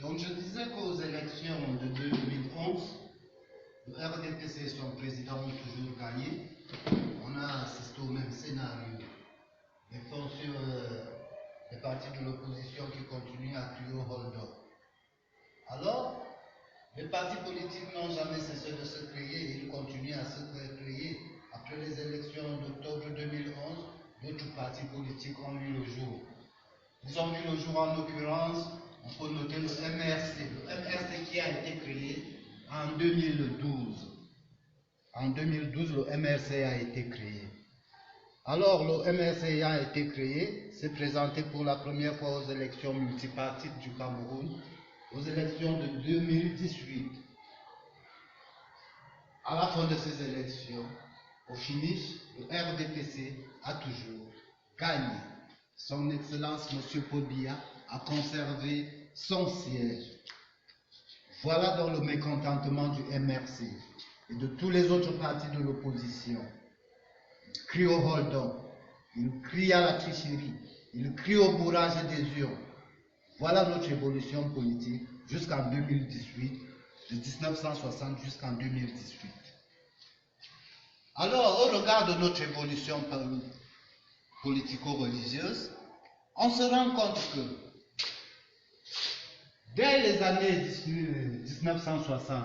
Donc je disais qu'aux élections de 2011, le RDPC et son président ont toujours gagné. On a assisté au même scénario. Les fonctions des partis de l'opposition qui continuent à crier au hold-up. Alors, les partis politiques n'ont jamais cessé de se créer et ils continuent à se créer. Après les élections d'octobre 2011, d'autres partis politiques ont vu le jour. Ils ont vu le jour en l'occurrence, on peut noter le MRC. Le MRC qui a été créé en 2012. En 2012, le MRC a été créé. Alors, le MRC a été créé, s'est présenté pour la première fois aux élections multipartites du Cameroun, aux élections de 2018. À la fin de ces élections, au finish, le RDPC a toujours gagné. Son Excellence, M. Paul Biya, a conservé son siège. Voilà donc le mécontentement du MRC et de tous les autres partis de l'opposition. Ils crient au hold-up, ils crient à la tricherie, ils crient au bourrage des urnes. Voilà notre évolution politique jusqu'en 2018, de 1960 jusqu'en 2018. Alors, au regard de notre évolution politico-religieuse, on se rend compte que dès les années 1960,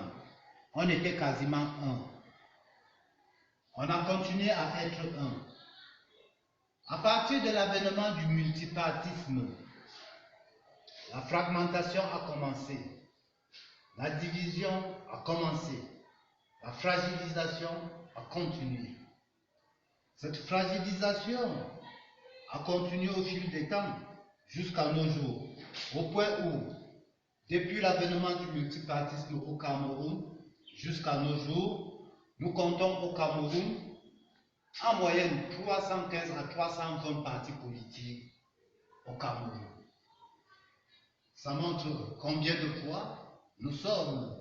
on était quasiment un. On a continué à être un. À partir de l'avènement du multipartisme, la fragmentation a commencé, la division a commencé, la fragilisation a continué. Cette fragilisation a continué au fil des temps jusqu'à nos jours, au point où, depuis l'avènement du multipartisme au Cameroun jusqu'à nos jours, nous comptons au Cameroun en moyenne 315 à 320 partis politiques au Cameroun. Ça montre combien de fois nous sommes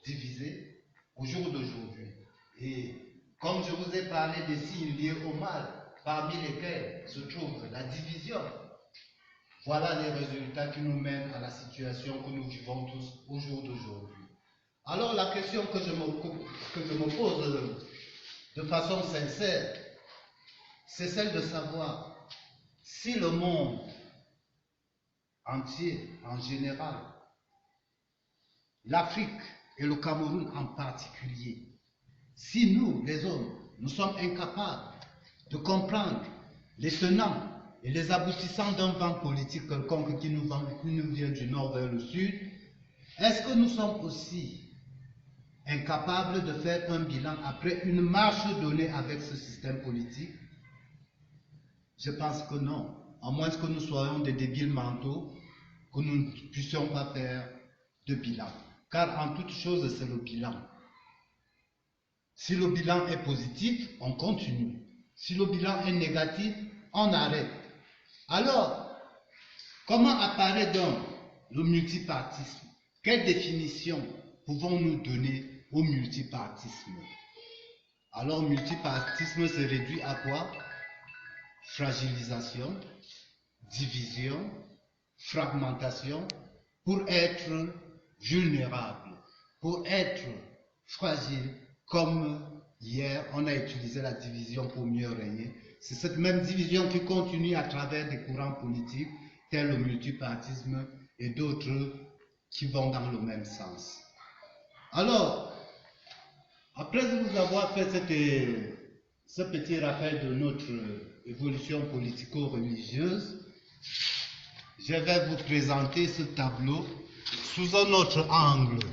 divisés au jour d'aujourd'hui. Et comme je vous ai parlé des signes liés au mal, parmi lesquels se trouve la division, voilà les résultats qui nous mènent à la situation que nous vivons tous au jour d'aujourd'hui. Alors la question que je me pose de façon sincère, c'est celle de savoir si le monde entier, en général, l'Afrique et le Cameroun en particulier, si nous, les hommes, nous sommes incapables de comprendre les tenants et les aboutissants d'un vent politique quelconque qui nous vient du nord vers le sud, est-ce que nous sommes aussi incapables de faire un bilan après une marche donnée avec ce système politique? Je pense que non, à moins que nous soyons des débiles mentaux, que nous ne puissions pas faire de bilan. Car en toute chose, c'est le bilan. Si le bilan est positif, on continue. Si le bilan est négatif, on arrête. Alors, comment apparaît donc le multipartisme? Quelle définition pouvons-nous donner au multipartisme? Alors, multipartisme se réduit à quoi? Fragilisation, division, fragmentation, pour être vulnérable, pour être fragile, comme hier on a utilisé la division pour mieux régner. C'est cette même division qui continue à travers des courants politiques tels le multipartisme et d'autres qui vont dans le même sens. Alors, après vous avoir fait ce petit rappel de notre évolution politico-religieuse, je vais vous présenter ce tableau sous un autre angle.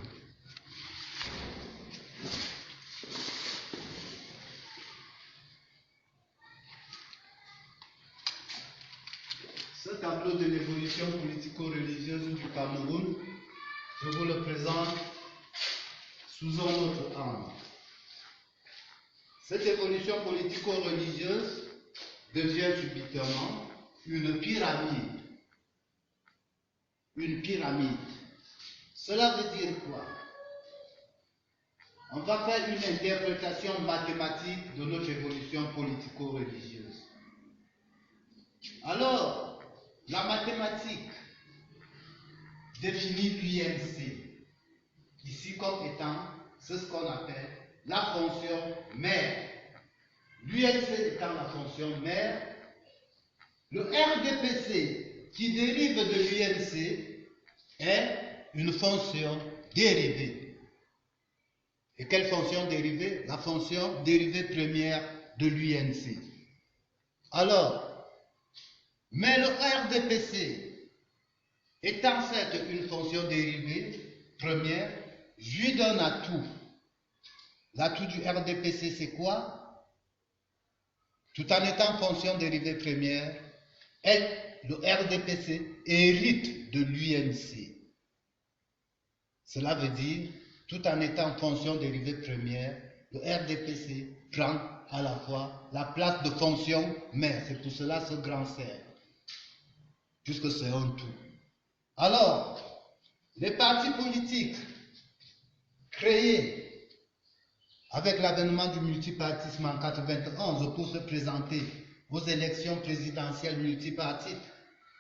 Ce tableau de l'évolution politico-religieuse du Cameroun, je vous le présente sous un autre angle. Cette évolution politico-religieuse devient subitement une pyramide. Une pyramide. Cela veut dire quoi? On va faire une interprétation mathématique de notre évolution politico-religieuse. Alors, la mathématique définit l'UNC ici comme étant ce qu'on appelle la fonction mère. L'UNC étant la fonction mère, le RDPC qui dérive de l'UNC est une fonction dérivée. Et quelle fonction dérivée? La fonction dérivée première de l'UNC. Alors, mais le RDPC étant certes une fonction dérivée première, je lui donne atout. L'atout du RDPC, c'est quoi? Tout en étant fonction dérivée première, le RDPC hérite de l'UNC. Cela veut dire, tout en étant fonction dérivée première, le RDPC prend à la fois la place de fonction mère. C'est pour cela ce grand cercle, puisque c'est un tout. Alors, les partis politiques créés avec l'avènement du multipartisme en 1991 pour se présenter aux élections présidentielles multipartites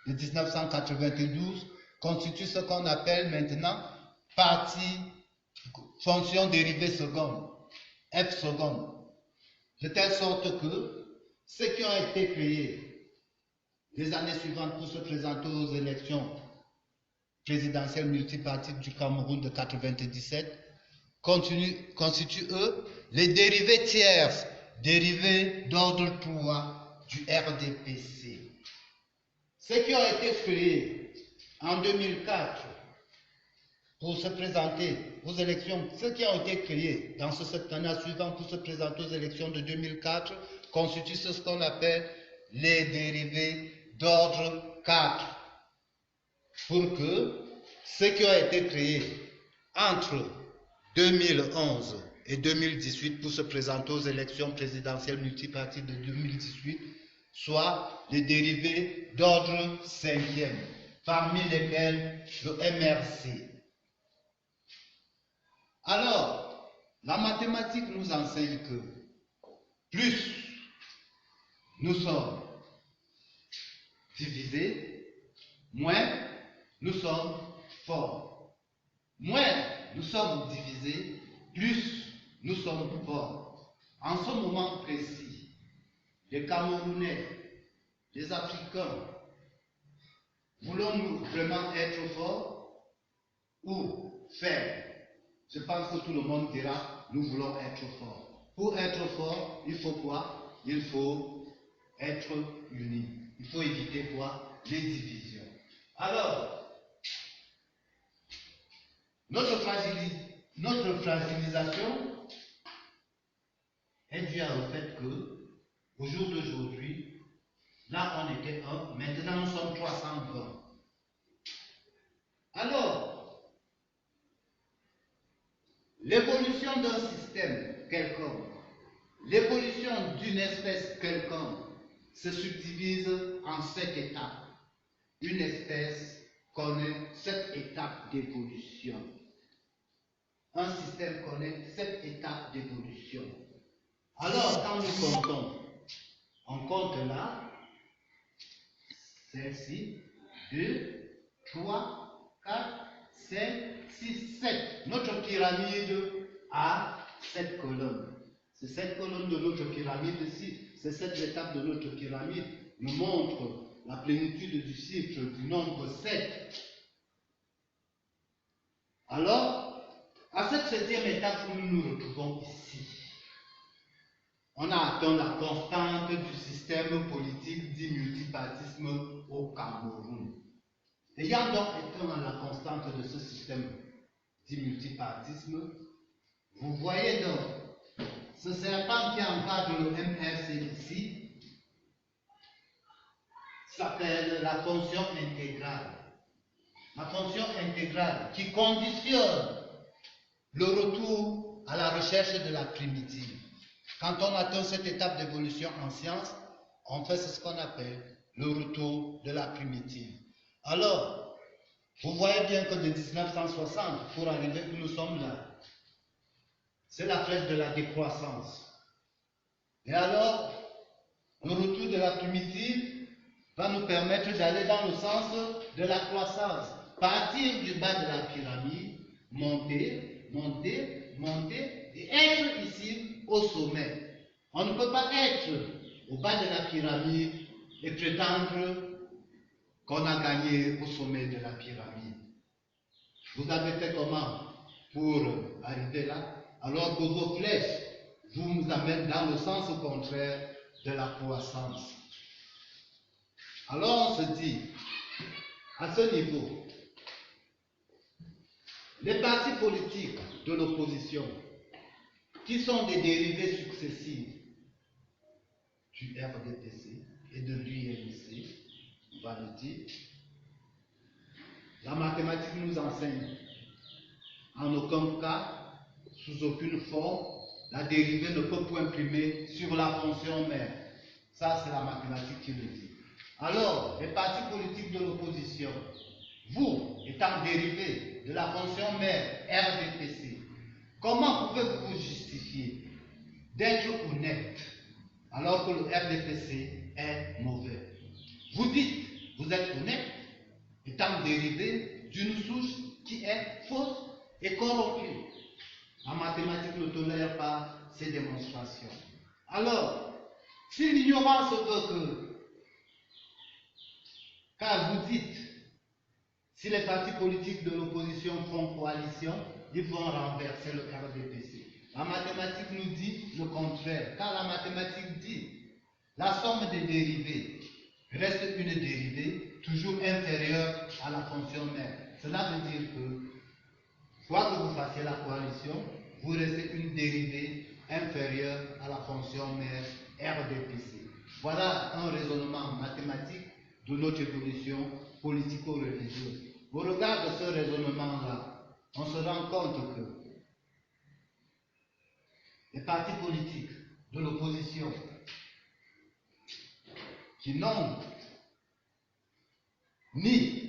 de 1992 constituent ce qu'on appelle maintenant parti fonction dérivée seconde, F seconde, de telle sorte que ceux qui ont été créés les années suivantes pour se présenter aux élections présidentielles multipartites du Cameroun de 1997 constituent, eux, les dérivés tierces, dérivés d'ordre 3 du RDPC. Ceux qui ont été créés en 2004 pour se présenter aux élections, ceux qui ont été créés dans ce septennat suivant pour se présenter aux élections de 2004 constituent ce qu'on appelle les dérivés d'ordre 4. Pour que ceux qui ont été créés entre 2011 et 2018 pour se présenter aux élections présidentielles multipartites de 2018 soient les dérivés d'ordre 5e, parmi lesquels le MRC. Alors, la mathématique nous enseigne que plus nous sommes divisés, moins nous sommes forts. Moins nous sommes divisés, plus nous sommes forts. En ce moment précis, les Camerounais, les Africains, voulons-nous vraiment être forts ou faibles? Je pense que tout le monde dira, nous voulons être forts. Pour être fort, il faut quoi? Il faut être unis. Il faut éviter quoi? Les divisions. Alors, notre fragilisation est due au fait que, au jour d'aujourd'hui, là on était 1, maintenant nous sommes 320. Alors, l'évolution d'un système quelconque, l'évolution d'une espèce quelconque se subdivise en 7 étapes. Une espèce connaît 7 étapes d'évolution. Un système connaît 7 étapes d'évolution. Alors, quand nous comptons, on compte là, celle-ci, 2, 3, 4, 5, 6, 7. Notre pyramide a 7 colonnes. Ces 7 colonnes de notre pyramide-ci, ces 7 étapes de notre pyramide nous montrent la plénitude du chiffre du nombre 7. Alors, à cette 7e étape où nous nous retrouvons ici, on a atteint la constante du système politique dit multipartisme au Cameroun. Ayant donc atteint la constante de ce système dit multipartisme, vous voyez donc ce serpent qui encadre le MRC ici s'appelle la fonction intégrale. La fonction intégrale qui conditionne le retour à la recherche de la primitive. Quand on atteint cette étape d'évolution en science, on fait ce qu'on appelle le retour de la primitive. Alors, vous voyez bien que de 1960, pour arriver où nous sommes là, c'est la flèche de la décroissance. Et alors, le retour de la primitive va nous permettre d'aller dans le sens de la croissance. partir du bas de la pyramide, monter, monter, monter et être ici au sommet. On ne peut pas être au bas de la pyramide et prétendre qu'on a gagné au sommet de la pyramide. Vous avez fait comment pour arriver là, alors que vos flèches vous amènent dans le sens contraire de la croissance. Alors on se dit, à ce niveau, les partis politiques de l'opposition, qui sont des dérivés successifs du RDPC et de l'UNC, on va le dire, la mathématique nous enseigne en aucun cas, sous aucune forme, la dérivée ne peut point primer sur la fonction mère. Ça, c'est la mathématique qui le dit. Alors, les partis politiques de l'opposition, vous, étant dérivés de la fonction mère RDPC, comment pouvez-vous vous justifier d'être honnête alors que le RDPC est mauvais? Vous dites, vous êtes honnête, étant dérivé d'une souche qui est fausse et corrompue. La mathématique ne tolère pas ces démonstrations. Alors, si l'ignorance veut que, car vous dites, si les partis politiques de l'opposition font coalition, ils vont renverser le RDPC. La mathématique nous dit le contraire, car la mathématique dit la somme des dérivés reste une dérivée toujours inférieure à la fonction mère. Cela veut dire que, quoi que vous fassiez la coalition, vous restez une dérivée inférieure à la fonction mère RDPC. Voilà un raisonnement mathématique de notre évolution politico-religieuse. Au regard de ce raisonnement-là, on se rend compte que les partis politiques de l'opposition qui n'ont ni